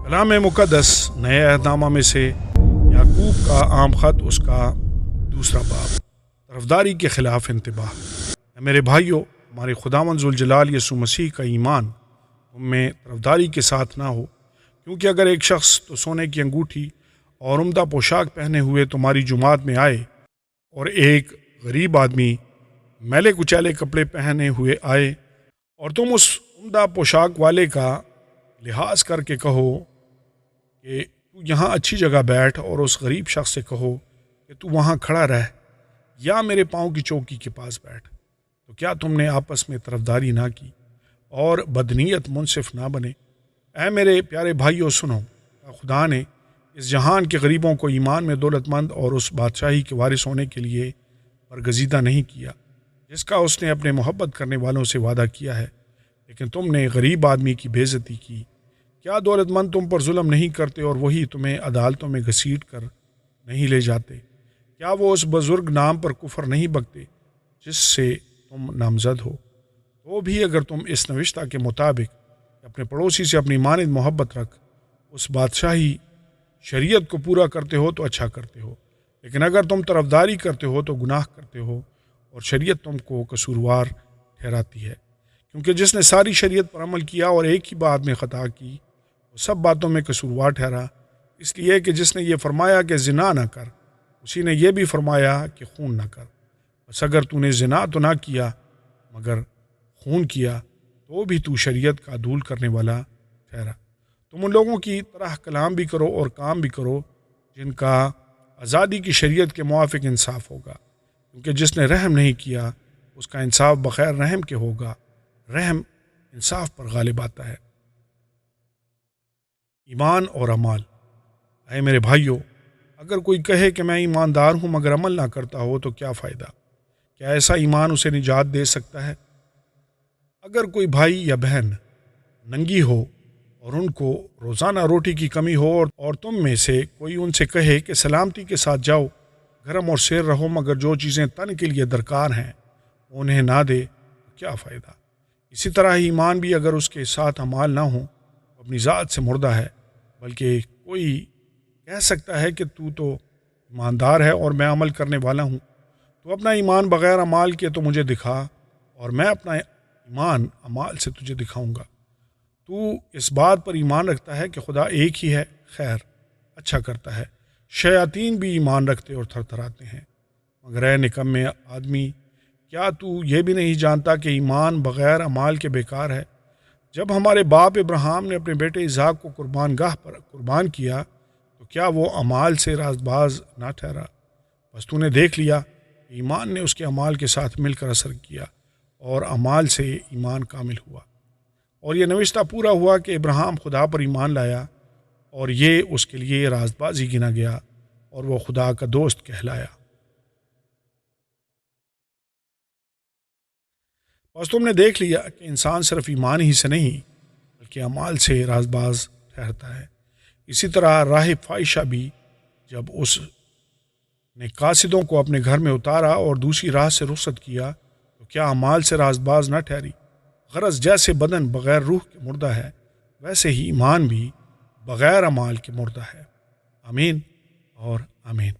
کلام مقدس نئے عہد نامہ میں سے یعقوب کا عام خط، اس کا دوسرا باب، طرفداری کے خلاف انتباہ۔ میرے بھائیو، ہمارے خداوند ذوالجلال یسوع مسیح کا ایمان تم میں طرفداری کے ساتھ نہ ہو، کیونکہ اگر ایک شخص تو سونے کی انگوٹھی اور عمدہ پوشاک پہنے ہوئے تمہاری جماعت میں آئے اور ایک غریب آدمی میلے کچیلے کپڑے پہنے ہوئے آئے اور تم اس عمدہ پوشاک والے کا لحاظ کر کے کہو کہ تو یہاں اچھی جگہ بیٹھ، اور اس غریب شخص سے کہو کہ تو وہاں کھڑا رہ یا میرے پاؤں کی چوکی کے پاس بیٹھ، تو کیا تم نے آپس میں طرفداری نہ کی اور بدنیت منصف نہ بنے؟ اے میرے پیارے بھائیو، سنو، خدا نے اس جہان کے غریبوں کو ایمان میں دولت مند اور اس بادشاہی کے وارث ہونے کے لیے برگزیدہ نہیں کیا جس کا اس نے اپنے محبت کرنے والوں سے وعدہ کیا ہے، لیکن تم نے غریب آدمی کی بے عزتی کی۔ کیا دولت مند تم پر ظلم نہیں کرتے اور وہی تمہیں عدالتوں میں گھسیٹ کر نہیں لے جاتے؟ کیا وہ اس بزرگ نام پر کفر نہیں بکتے جس سے تم نامزد ہو؟ تو بھی اگر تم اس نوشتہ کے مطابق اپنے پڑوسی سے اپنی مانند محبت رکھ اس بادشاہی شریعت کو پورا کرتے ہو تو اچھا کرتے ہو، لیکن اگر تم طرفداری کرتے ہو تو گناہ کرتے ہو اور شریعت تم کو قصوروار ٹھہراتی ہے، کیونکہ جس نے ساری شریعت پر عمل کیا اور ایک ہی بات میں خطا کی وہ سب باتوں میں قصوروار ٹھہرا، اس لیے کہ جس نے یہ فرمایا کہ زنا نہ کر، اسی نے یہ بھی فرمایا کہ خون نہ کر۔ بس اگر تو نے زنا تو نہ کیا مگر خون کیا تو بھی تو شریعت کا عدول کرنے والا ٹھہرا۔ تم ان لوگوں کی طرح کلام بھی کرو اور کام بھی کرو جن کا آزادی کی شریعت کے موافق انصاف ہوگا، کیونکہ جس نے رحم نہیں کیا اس کا انصاف بغیر رحم کے ہوگا۔ رحم انصاف پر غالب آتا ہے۔ ایمان اور عمال۔ اے میرے بھائیو، اگر کوئی کہے کہ میں ایماندار ہوں مگر عمل نہ کرتا ہو تو کیا فائدہ؟ کیا ایسا ایمان اسے نجات دے سکتا ہے؟ اگر کوئی بھائی یا بہن ننگی ہو اور ان کو روزانہ روٹی کی کمی ہو اور تم میں سے کوئی ان سے کہے کہ سلامتی کے ساتھ جاؤ، گرم اور سیر رہو، مگر جو چیزیں تن کے لیے درکار ہیں انہیں نہ دے تو کیا فائدہ؟ اسی طرح ایمان بھی اگر اس کے ساتھ اعمال نہ ہوں اپنی ذات سے مردہ ہے۔ بلکہ کوئی کہہ سکتا ہے کہ تو ایماندار ہے اور میں عمل کرنے والا ہوں، تو اپنا ایمان بغیر اعمال کے تو مجھے دکھا اور میں اپنا ایمان اعمال سے تجھے دکھاؤں گا۔ تو اس بات پر ایمان رکھتا ہے کہ خدا ایک ہی ہے، خیر اچھا کرتا ہے۔ شیاطین بھی ایمان رکھتے اور تھر تھراتے ہیں۔ مگر اے نکمے آدمی، کیا تو یہ بھی نہیں جانتا کہ ایمان بغیر اعمال کے بیکار ہے؟ جب ہمارے باپ ابراہیم نے اپنے بیٹے اسحاق کو قربان گاہ پر قربان کیا تو کیا وہ اعمال سے راست باز نہ ٹھہرا؟ بس تو نے دیکھ لیا کہ ایمان نے اس کے اعمال کے ساتھ مل کر اثر کیا اور اعمال سے ایمان کامل ہوا، اور یہ نوشتہ پورا ہوا کہ ابراہیم خدا پر ایمان لایا اور یہ اس کے لیے راست بازی گنا گیا اور وہ خدا کا دوست کہلایا۔ بس تم نے دیکھ لیا کہ انسان صرف ایمان ہی سے نہیں بلکہ اعمال سے راست باز ٹھہرتا ہے۔ اسی طرح راہب فائشہ بھی جب اس نے قاصدوں کو اپنے گھر میں اتارا اور دوسری راہ سے رخصت کیا تو کیا اعمال سے راست باز نہ ٹھہری؟ غرض جیسے بدن بغیر روح کے مردہ ہے ویسے ہی ایمان بھی بغیر اعمال کے مردہ ہے۔ آمین اور آمین۔